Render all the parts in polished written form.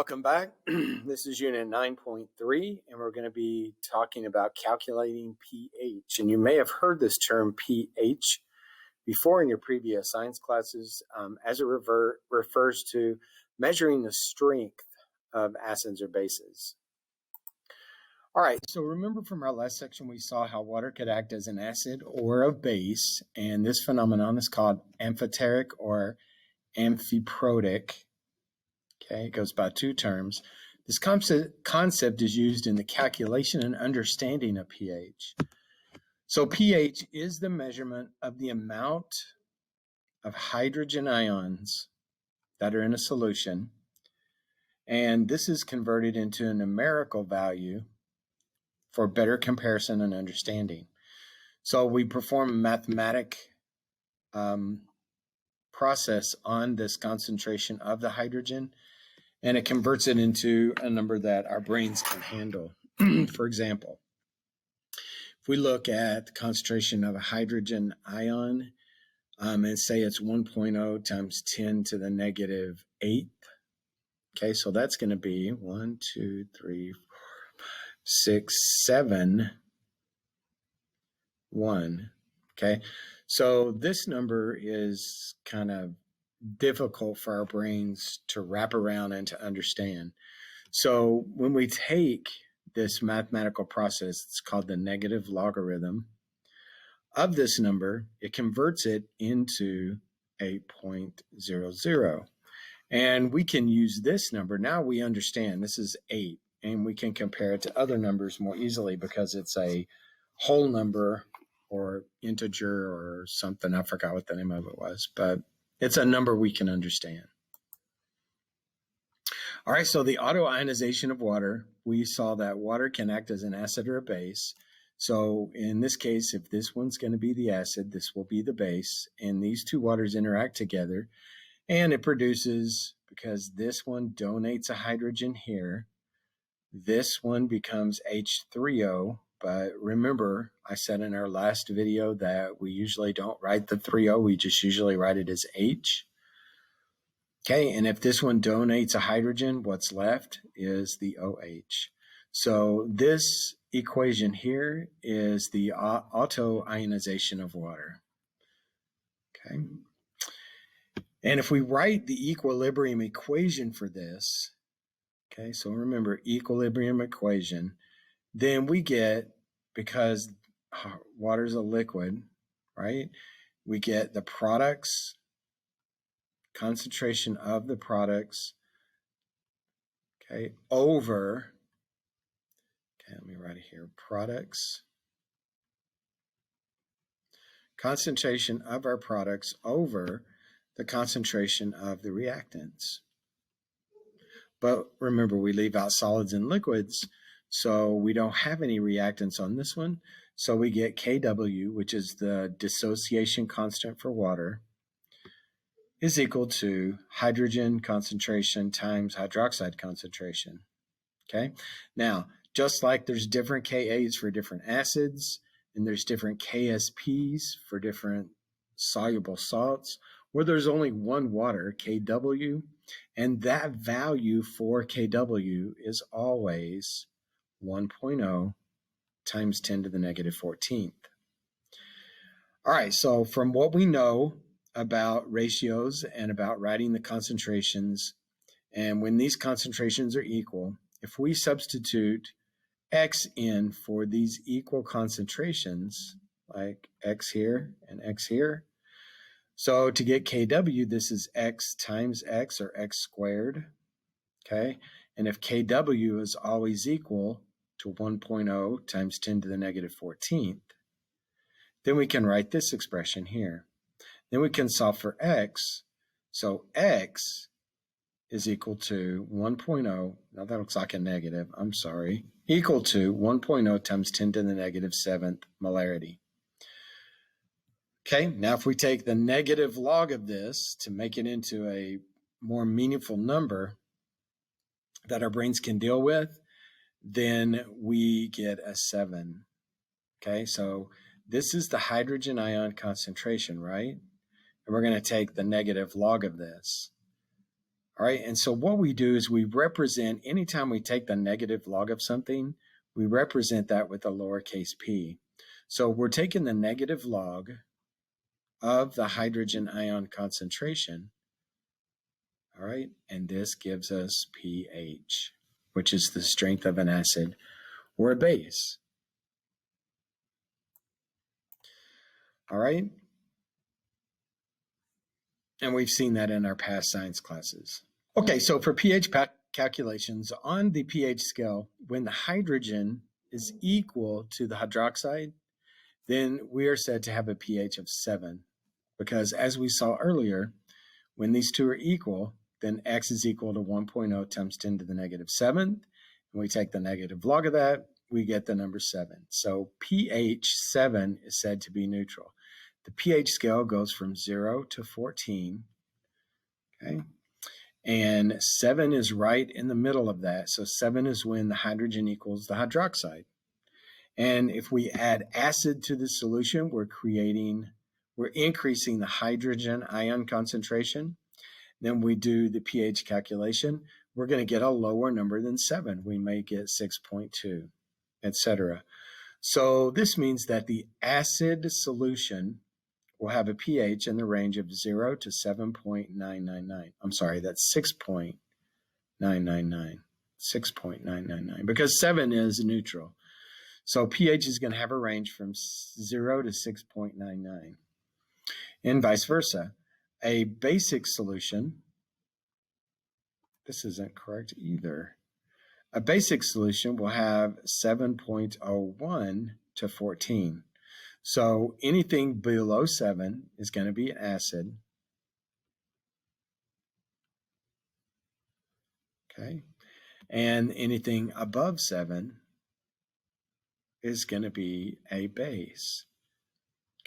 welcome back. This is unit 9.3, and we're going to be talking about calculating pH. And you may have heard this term pH before in your previous science classes, as it refers to measuring the strength of acids or bases. All right, so remember from our last section, we saw how water could act as an acid or a base, and this phenomenon is called amphoteric or amphiprotic. Okay, it goes by two terms. This concept is used in the calculation and understanding of pH. So pH is the measurement of the amount of hydrogen ions that are in a solution, and this is converted into a numerical value for better comparison and understanding. So we perform a mathematic process on this concentration of the hydrogen, and it converts it into a number that our brains can handle. For example, if we look at the concentration of a hydrogen ion and say it's 1.0 times 10 to the negative 8th, okay, so that's going to be 1, 2, 3, 4, 6, 7, 1, okay? So this number is kind of difficult for our brains to wrap around and to understand. So when we take this mathematical process, it's called the negative logarithm of this number, it converts it into 8.00. And we can use this number. Now we understand this is 8, and we can compare it to other numbers more easily because it's a whole number or integer or something. I forgot what the name of it was, but it's a number we can understand. All right, so the autoionization of water, we saw that water can act as an acid or a base. So in this case, if this one's going to be the acid, this will be the base, and these two waters interact together, and it produces, because this one donates a hydrogen here, this one becomes H3O. But remember, I said in our last video that we usually don't write the 3O, we just usually write it as H. Okay, and if this one donates a hydrogen, what's left is the OH. So this equation here is the autoionization of water. Okay, and if we write the equilibrium equation for this, okay, so remember equilibrium equation, then we get, because water is a liquid, right? We get the products, concentration of the products, okay, over, okay, let me write it here, products, concentration of our products over the concentration of the reactants. But remember, we leave out solids and liquids, so we don't have any reactants on this one. So we get Kw, which is the dissociation constant for water, is equal to hydrogen concentration times hydroxide concentration. Okay? Now, just like there's different Kas for different acids, and there's different KSPs for different soluble salts, where there's only one water, Kw, and that value for Kw is always 1.0 times 10 to the negative 14th. All right, so from what we know about ratios and about writing the concentrations, and when these concentrations are equal, if we substitute X in for these equal concentrations, like X here and X here, so to get Kw, this is X times X, or X squared, okay? And if Kw is always equal to 1.0 times 10 to the negative 14th, then we can write this expression here. Then we can solve for X. So X is equal to 1.0, now that looks like a negative, I'm sorry, equal to 1.0 times 10 to the negative 7th molarity. Okay, now if we take the negative log of this to make it into a more meaningful number that our brains can deal with, then we get a 7. Okay, so this is the hydrogen ion concentration, right? And we're going to take the negative log of this. All right, and so what we do is we represent, anytime we take the negative log of something, we represent that with a lowercase p. So we're taking the negative log of the hydrogen ion concentration, all right, and this gives us pH, which is the strength of an acid or a base. All right, and we've seen that in our past science classes. Okay, so for pH calculations on the pH scale, when the hydrogen is equal to the hydroxide, then we are said to have a pH of 7. Because as we saw earlier, when these two are equal, then x is equal to 1.0 times 10 to the negative 7th. And we take the negative log of that, we get the number 7. So pH 7 is said to be neutral. The pH scale goes from 0 to 14. Okay. And 7 is right in the middle of that. So 7 is when the hydrogen equals the hydroxide. And if we add acid to the solution, we're increasing the hydrogen ion concentration. Then we do the pH calculation. We're going to get a lower number than 7. We may get 6.2, etc. So this means that the acid solution will have a pH in the range of 0 to 7.999. I'm sorry, that's 6.999. 6.999, because 7 is neutral. So pH is going to have a range from 0 to 6.99, and vice versa. A basic solution, this isn't correct either. A basic solution will have 7.01 to 14. So anything below 7 is going to be an acid. Okay. And anything above 7 is going to be a base.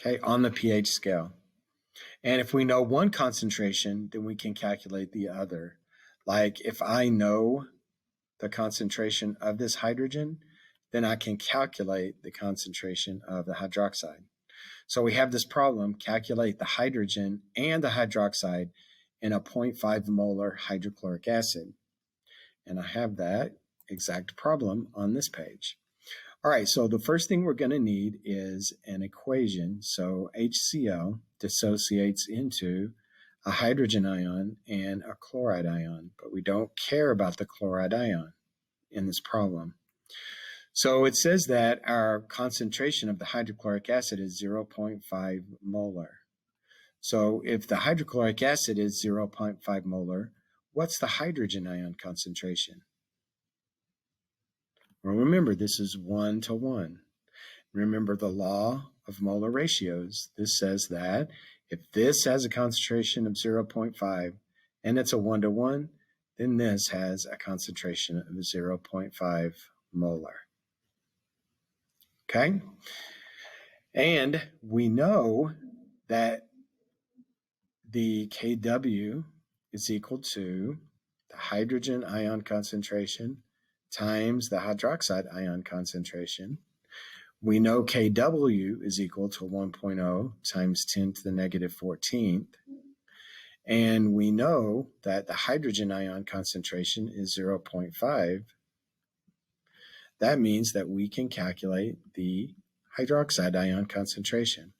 Okay, on the pH scale. And if we know one concentration, then we can calculate the other. Like if I know the concentration of this hydrogen, then I can calculate the concentration of the hydroxide. So we have this problem, calculate the hydrogen and the hydroxide in a 0.5 molar hydrochloric acid. And I have that exact problem on this page. All right, so the first thing we're going to need is an equation. So HCl dissociates into a hydrogen ion and a chloride ion, but we don't care about the chloride ion in this problem. So it says that our concentration of the hydrochloric acid is 0.5 molar. So if the hydrochloric acid is 0.5 molar, what's the hydrogen ion concentration? Well, remember, this is 1 to 1. Remember the law of molar ratios. This says that if this has a concentration of 0.5 and it's a 1 to 1, then this has a concentration of 0.5 molar. Okay? And we know that the Kw is equal to the hydrogen ion concentration times the hydroxide ion concentration. We know Kw is equal to 1.0 times 10 to the negative 14th. And we know that the hydrogen ion concentration is 0.5. That means that we can calculate the hydroxide ion concentration.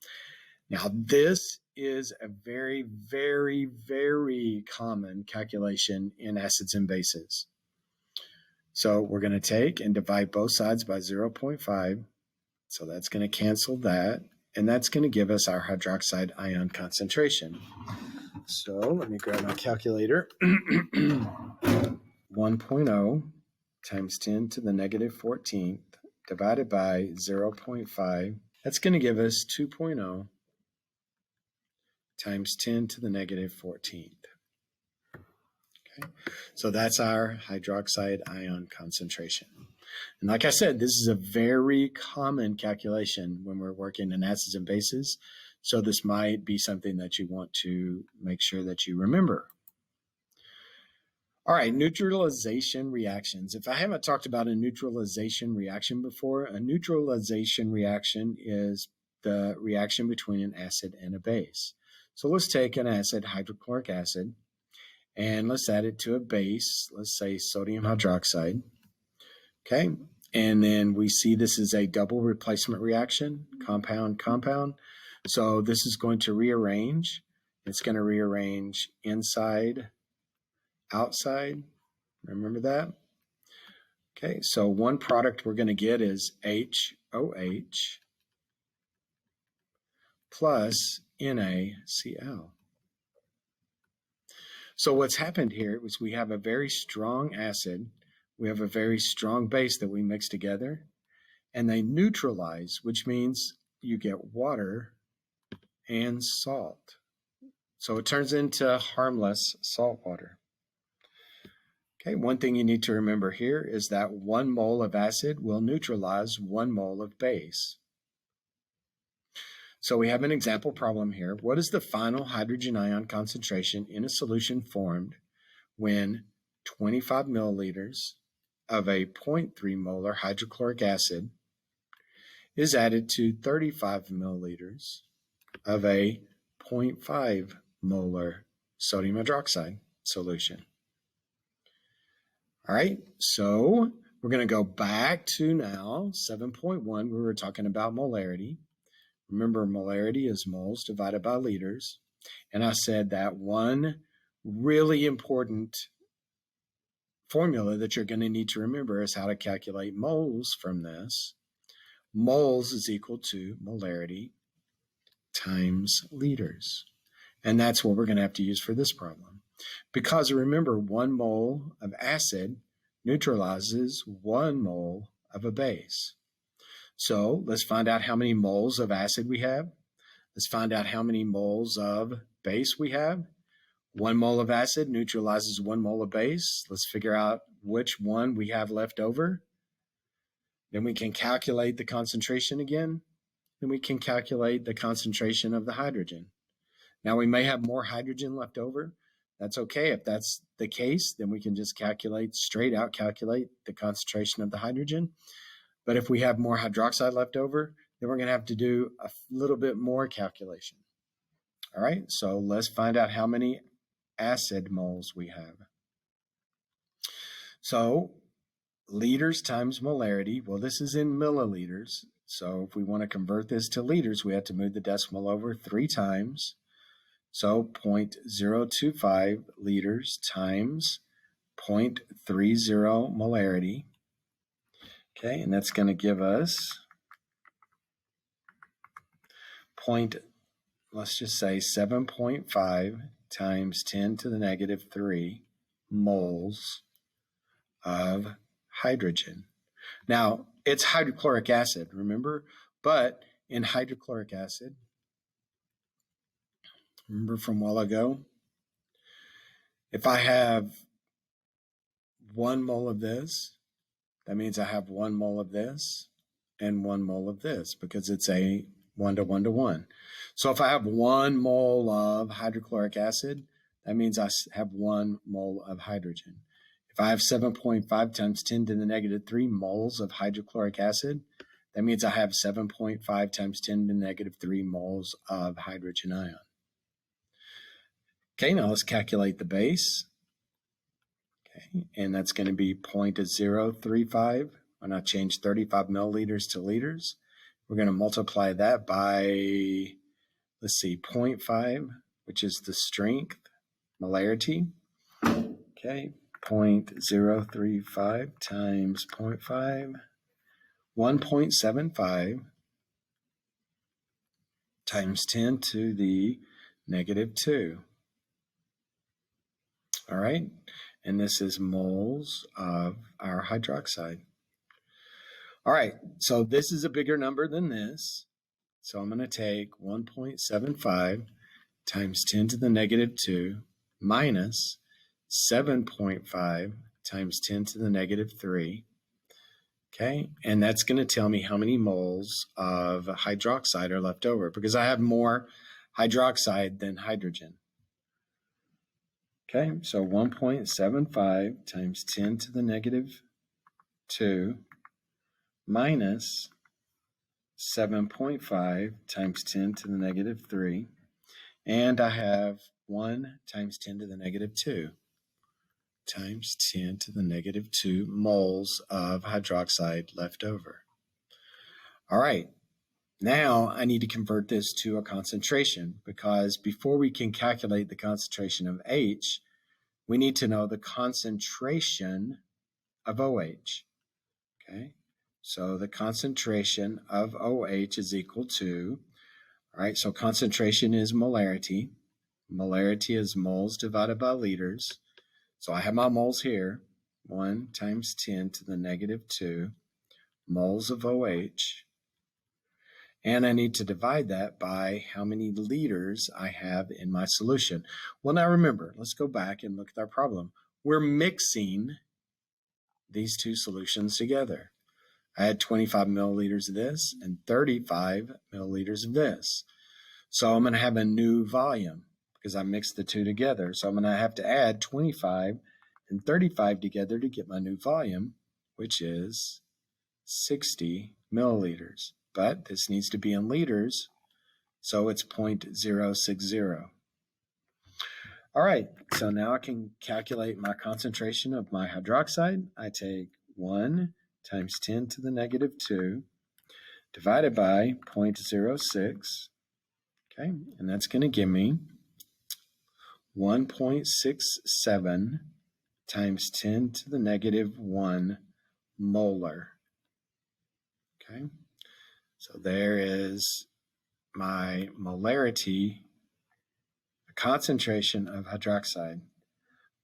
Now, this is a very, very, very common calculation in acids and bases. So we're going to take and divide both sides by 0.5. So that's going to cancel that. And that's going to give us our hydroxide ion concentration. So let me grab my calculator. 1.0 times 10 to the negative 14th divided by 0.5. That's going to give us 2.0 times 10 to the negative 14th. Okay, so that's our hydroxide ion concentration. And like I said, this is a very common calculation when we're working in acids and bases. So this might be something that you want to make sure that you remember. All right, neutralization reactions. If I haven't talked about a neutralization reaction before, a neutralization reaction is the reaction between an acid and a base. So let's take an acid, hydrochloric acid, And let's add it to a base. Let's say sodium hydroxide. Okay, and then we see this is a double replacement reaction, compound, compound. So this is going to rearrange. It's going to rearrange inside, outside. Remember that? Okay, so one product we're going to get is HOH plus NaCl. So what's happened here is we have a very strong acid, we have a very strong base that we mix together, and they neutralize, which means you get water and salt. So it turns into harmless salt water. Okay, one thing you need to remember here is that 1 mole of acid will neutralize 1 mole of base. So we have an example problem here. What is the final hydrogen ion concentration in a solution formed when 25 milliliters of a 0.3 molar hydrochloric acid is added to 35 milliliters of a 0.5 molar sodium hydroxide solution? All right, so we're going to go back to now 7.1. We were talking about molarity. Remember, molarity is moles divided by liters. And I said that one really important formula that you're going to need to remember is how to calculate moles from this. Moles is equal to molarity times liters. And that's what we're going to have to use for this problem. Because remember, 1 mole of acid neutralizes 1 mole of a base. So let's find out how many moles of acid we have. Let's find out how many moles of base we have. 1 mole of acid neutralizes 1 mole of base. Let's figure out which one we have left over. Then we can calculate the concentration again. Then we can calculate the concentration of the hydrogen. Now we may have more hydrogen left over. That's okay. If that's the case, then we can just straight out calculate the concentration of the hydrogen. But if we have more hydroxide left over, then we're going to have to do a little bit more calculation. All right, so let's find out how many acid moles we have. So liters times molarity, well, this is in milliliters. So if we want to convert this to liters, we have to move the decimal over 3 times. So 0.025 liters times 0.30 molarity. Okay, and that's going to give us let's just say 7.5 times 10 to the negative 3 moles of hydrogen. Now, it's hydrochloric acid, remember? But in hydrochloric acid, remember from a while ago, if I have 1 mole of this, that means I have 1 mole of this and 1 mole of this because it's a 1 to 1 to 1. So if I have 1 mole of hydrochloric acid, that means I have 1 mole of hydrogen. If I have 7.5 times 10 to the negative 3 moles of hydrochloric acid, that means I have 7.5 times 10 to the negative 3 moles of hydrogen ion. Okay, now let's calculate the base. Okay, and that's going to be 0.035. When I change 35 milliliters to liters, we're going to multiply that by, let's see, 0.5, which is the strength, molarity. Okay, 0.035 times 0.5, 1.75 times 10 to the negative 2. All right, and this is moles of our hydroxide. All right, so this is a bigger number than this. So I'm going to take 1.75 times 10 to the negative 2 minus 7.5 times 10 to the negative 3. Okay, and that's going to tell me how many moles of hydroxide are left over because I have more hydroxide than hydrogen. Okay, so 1.75 times 10 to the negative 2 minus 7.5 times 10 to the negative 3. And I have 1 times 10 to the negative 2. times 10 to the negative 2 moles of hydroxide left over. All right, now I need to convert this to a concentration, because before we can calculate the concentration of H, we need to know the concentration of OH. Okay, so the concentration of OH is equal to, all right, so concentration is molarity. Molarity is moles divided by liters. So I have my moles here, 1 times 10 to the negative 2 moles of OH. And I need to divide that by how many liters I have in my solution. Well, now remember, let's go back and look at our problem. We're mixing these two solutions together. I had 25 milliliters of this and 35 milliliters of this. So I'm going to have a new volume because I mixed the two together. So I'm going to have to add 25 and 35 together to get my new volume, which is 60 milliliters. But this needs to be in liters, so it's 0.060. All right, so now I can calculate my concentration of my hydroxide. I take 1 times 10 to the negative 2 divided by 0.06, okay, and that's going to give me 1.67 times 10 to the negative 1 molar. Okay, so there is my molarity, the concentration of hydroxide.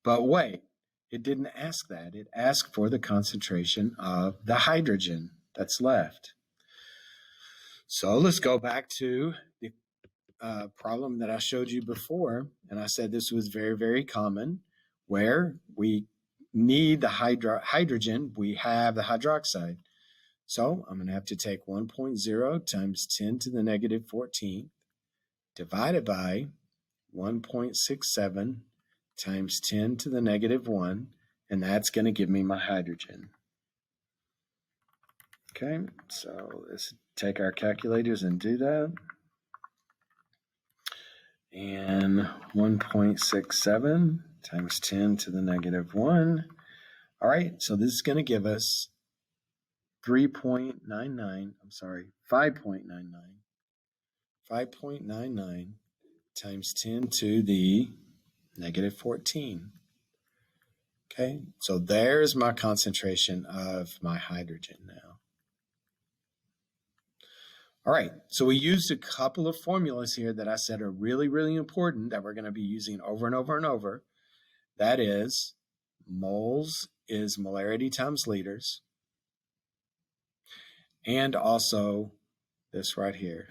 But wait, it didn't ask that. It asked for the concentration of the hydrogen that's left. So let's go back to the problem that I showed you before, and I said this was very, very common, where we need the hydrogen, we have the hydroxide. So I'm going to have to take 1.0 times 10 to the negative 14 divided by 1.67 times 10 to the negative 1, and that's going to give me my hydrogen. Okay, so let's take our calculators and do that. And 1.67 times 10 to the negative 1. All right, so this is going to give us 5.99 times 10 to the negative 14. Okay, so there's my concentration of my hydrogen now. All right, so we used a couple of formulas here that I said are really, really important that we're going to be using over and over and over. That is, moles is molarity times liters, and also this right here,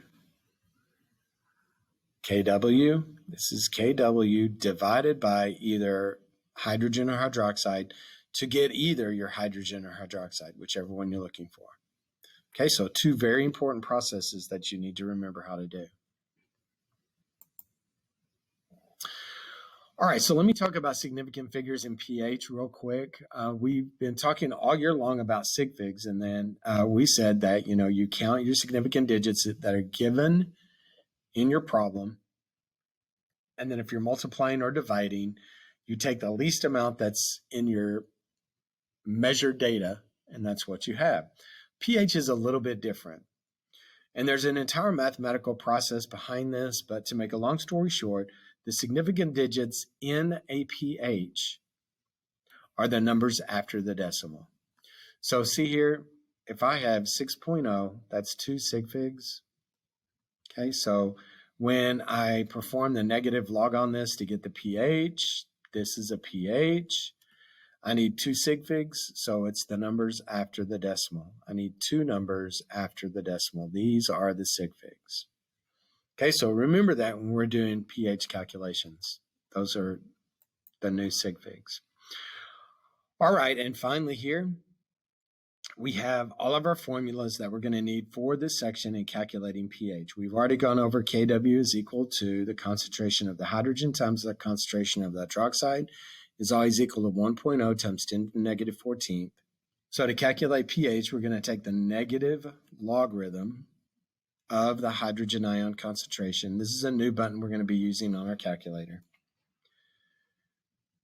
Kw. This is Kw divided by either hydrogen or hydroxide to get either your hydrogen or hydroxide, whichever one you're looking for. Okay, so two very important processes that you need to remember how to do. All right, so let me talk about significant figures in pH real quick. We've been talking all year long about sig figs, and then we said that, you know, you count your significant digits that are given in your problem, and then if you're multiplying or dividing, you take the least amount that's in your measured data, and that's what you have. pH is a little bit different, and there's an entire mathematical process behind this, but to make a long story short, the significant digits in a pH are the numbers after the decimal. So see here, if I have 6.0, that's 2 sig figs. Okay, so when I perform the negative log on this to get the pH, this is a pH. I need 2 sig figs, so it's the numbers after the decimal. I need 2 numbers after the decimal. These are the sig figs. Okay, so remember that when we're doing pH calculations. Those are the new sig figs. All right, and finally here, we have all of our formulas that we're going to need for this section in calculating pH. We've already gone over Kw is equal to the concentration of the hydrogen times the concentration of the hydroxide is always equal to 1.0 times 10 to the negative 14th. So to calculate pH, we're going to take the negative logarithm of the hydrogen ion concentration. This is a new button we're going to be using on our calculator.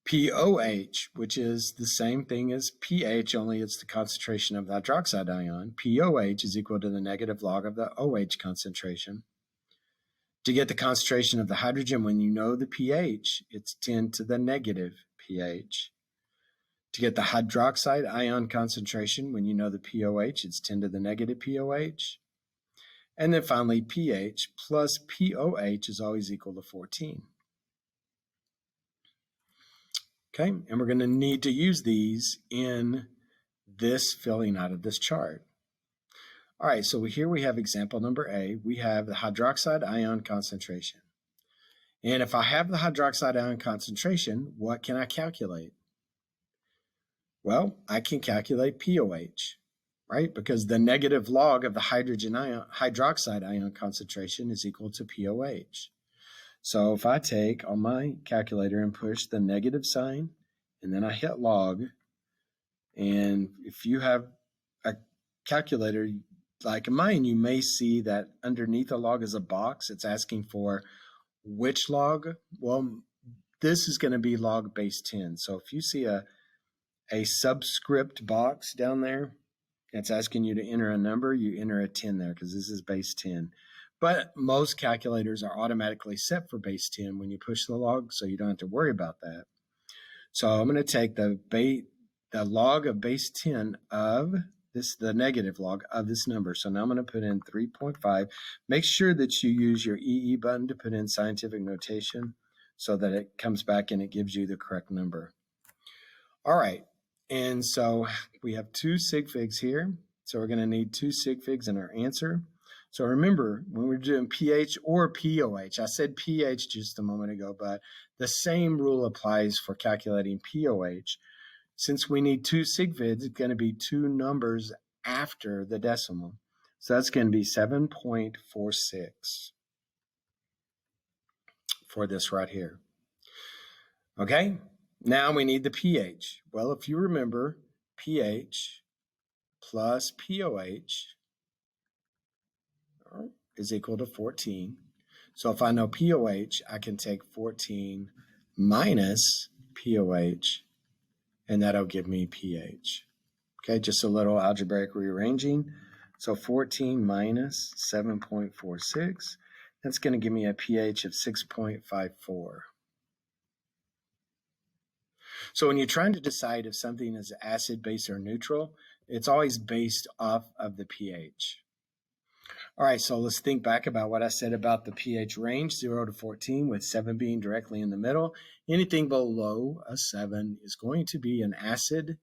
POH, which is the same thing as pH, only it's the concentration of the hydroxide ion. POH is equal to the negative log of the OH concentration. To get the concentration of the hydrogen when you know the pH, it's 10 to the negative pH. To get the hydroxide ion concentration when you know the POH, it's 10 to the negative POH. And then finally, pH plus POH is always equal to 14. Okay, and we're going to need to use these in this filling out of this chart. All right, so here we have example number A. We have the hydroxide ion concentration. And if I have the hydroxide ion concentration, what can I calculate? Well, I can calculate POH, right? Because the negative log of the hydroxide ion concentration is equal to POH. So if I take on my calculator and push the negative sign, and then I hit log, and if you have a calculator like mine, you may see that underneath the log is a box. It's asking for which log. Well, this is going to be log base 10. So if you see a subscript box down there that's asking you to enter a number, you enter a 10 there because this is base 10. But most calculators are automatically set for base 10 when you push the log, so you don't have to worry about that. So I'm going to take the log of base 10 of this, the negative log of this number. So now I'm going to put in 3.5. Make sure that you use your EE button to put in scientific notation so that it comes back and it gives you the correct number. All right, and so we have 2 sig figs here. So we're going to need 2 sig figs in our answer. So remember, when we're doing pH or POH, I said pH just a moment ago, but the same rule applies for calculating POH. Since we need 2 sig figs, it's going to be 2 numbers after the decimal. So that's going to be 7.46 for this right here. Okay, now we need the pH. Well, if you remember, pH plus POH is equal to 14. So if I know POH, I can take 14 minus POH, and that'll give me pH. Okay, just a little algebraic rearranging. So 14 minus 7.46, that's going to give me a pH of 6.54. So when you're trying to decide if something is acid, base, or neutral, it's always based off of the pH. All right, so let's think back about what I said about the pH range, 0 to 14, with 7 being directly in the middle. Anything below a 7 is going to be an acid.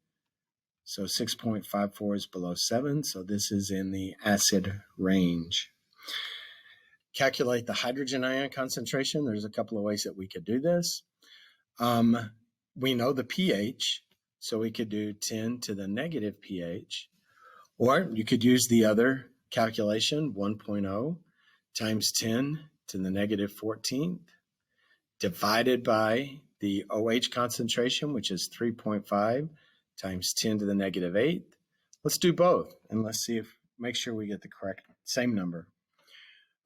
So 6.54 is below 7, so this is in the acid range. Calculate the hydrogen ion concentration. There's a couple of ways that we could do this. We know the pH, so we could do 10 to the negative pH. Or you could use the other calculation, 1.0 times 10 to the negative 14th, divided by the OH concentration, which is 3.5 times 10 to the negative 8th. Let's do both, and let's see if, make sure we get the correct, same number.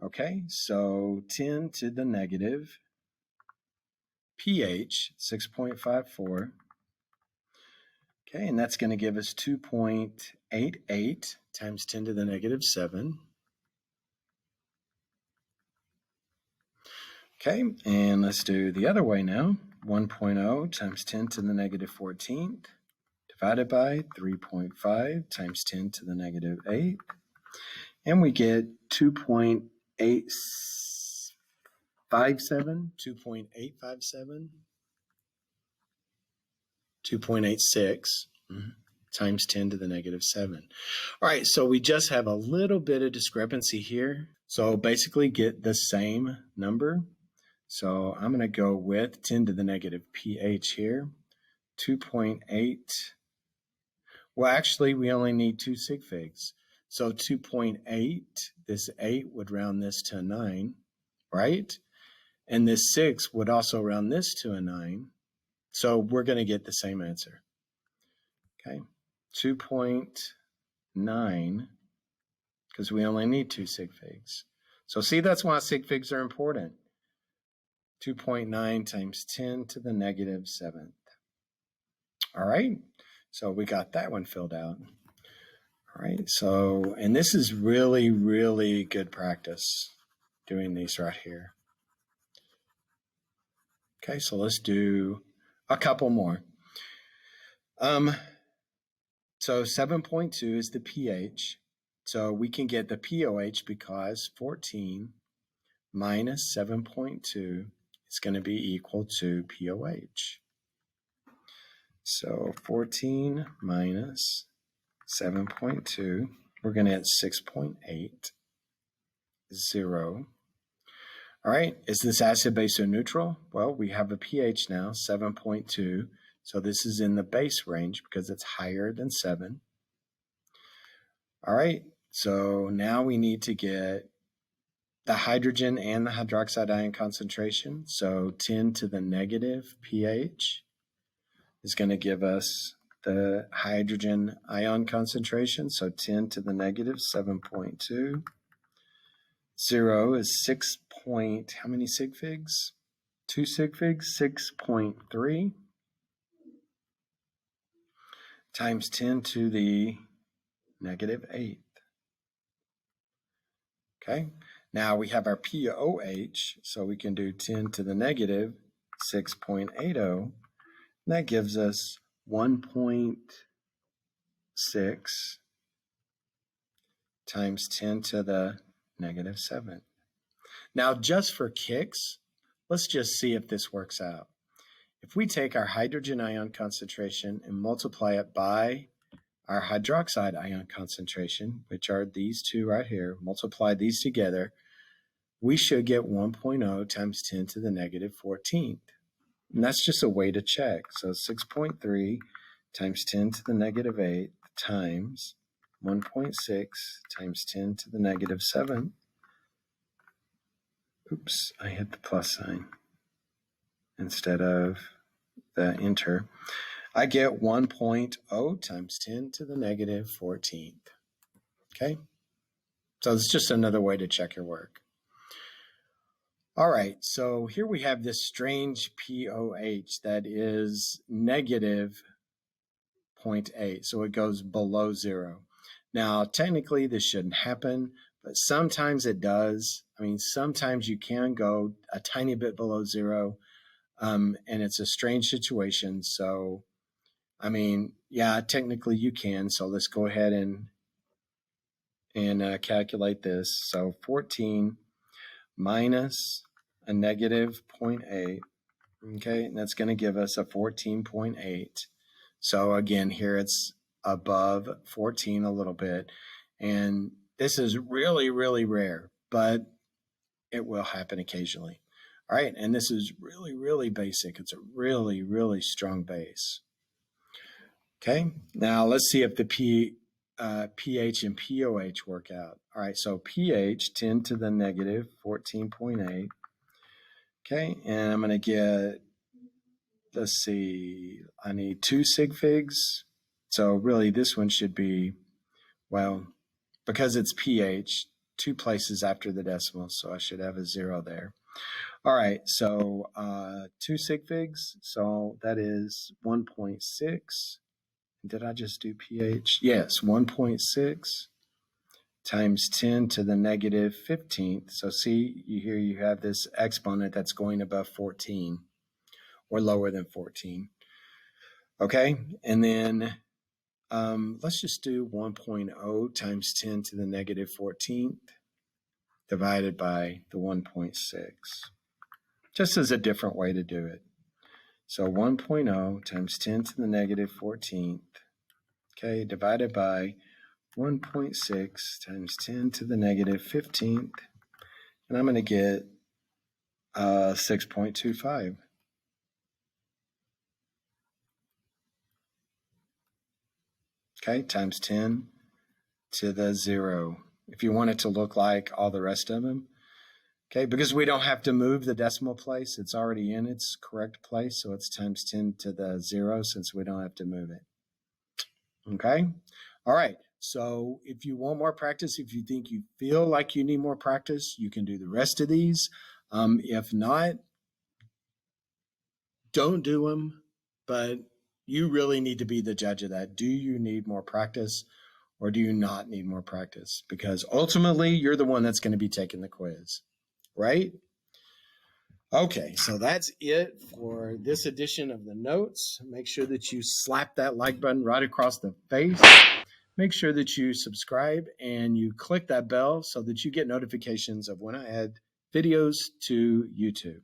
Okay, so 10 to the negative pH, 6.54. Okay, and that's going to give us 2.88 times 10 to the negative 7. Okay, and let's do the other way now. 1.0 times 10 to the negative 14th divided by 3.5 times 10 to the negative 8. And we get 2.857, 2.857, 2.86 times 10 to the negative 7. All right, so we just have a little bit of discrepancy here. So basically get the same number. So I'm going to go with 10 to the negative pH here, 2.8. Well, actually, we only need 2 sig figs. So 2.8, this 8 would round this to a 9, right? And this 6 would also round this to a 9. So we're going to get the same answer. Okay, 2.9, because we only need 2 sig figs. So see, that's why sig figs are important. 2.9 times 10 to the negative 7th. All right, so we got that one filled out. All right, so, and this is really, really good practice doing these right here. Okay, so let's do a couple more. So 7.2 is the pH. So we can get the pOH because 14 minus 7.2 is going to be equal to pOH. So 14 minus 7.2, we're going to get 6.8, 0. All right, is this acid, base, or neutral? Well, we have a pH now, 7.2. So this is in the base range because it's higher than 7. All right, so now we need to get the hydrogen and the hydroxide ion concentration. So 10 to the negative pH is going to give us the hydrogen ion concentration. So 10 to the negative 7.2. 0 is 6 point, how many sig figs? 2 sig figs, 6.3 times 10 to the negative 8. Okay, now we have our pOH, so we can do 10 to the negative 6.80. That gives us 1.6 times 10 to the negative 7. Now, just for kicks, let's just see if this works out. If we take our hydrogen ion concentration and multiply it by our hydroxide ion concentration, which are these two right here, multiply these together, we should get 1.0 times 10 to the negative 14th. And that's just a way to check. So 6.3 times 10 to the negative 8 times 1.6 times 10 to the negative 7. Oops, I hit the plus sign instead of the enter. I get 1.0 times 10 to the negative 14th. Okay, so it's just another way to check your work. All right, so here we have this strange pOH that is negative 0.8, so it goes below 0. Now, technically, this shouldn't happen, but sometimes it does. I mean, sometimes you can go a tiny bit below 0, and it's a strange situation. So, I mean, yeah, technically you can. So let's go ahead and calculate this. So 14 minus a negative 0.8, okay, and that's going to give us a 14.8. So again, here it's above 14 a little bit, and this is really, really rare, but it will happen occasionally. All right, and this is really, really basic. It's a really, really strong base. Okay, now let's see if the pH and pOH work out. All right, so pH 10 to the negative 14.8. Okay, and I'm going to get, let's see, I need 2 sig figs. So really this one should be, well, because it's pH, 2 places after the decimal, so I should have a 0 there. All right, so 2 sig figs, so that is 1.6. Did I just do pH? Yes, 1.6 times 10 to the negative 15th. So see, here you have this exponent that's going above 14 or lower than 14. Okay, and then let's just do 1.0 times 10 to the negative 14th divided by the 1.6, just as a different way to do it. So 1.0 times 10 to the negative 14th, okay, divided by 1.6 times 10 to the negative 15th, and I'm going to get 6.25. Okay, times 10 to the 0. If you want it to look like all the rest of them, okay, because we don't have to move the decimal place. It's already in its correct place, so it's times 10 to the 0 since we don't have to move it. Okay, all right. So if you want more practice, if you think you feel like you need more practice, you can do the rest of these. If not, don't do them, but You really need to be the judge of that. Do you need more practice or do you not need more practice? Because ultimately, you're the one that's going to be taking the quiz, right? Okay, so that's it for this edition of the notes. Make sure that you slap that like button right across the face. Make sure that you subscribe and you click that bell so that you get notifications of when I add videos to YouTube.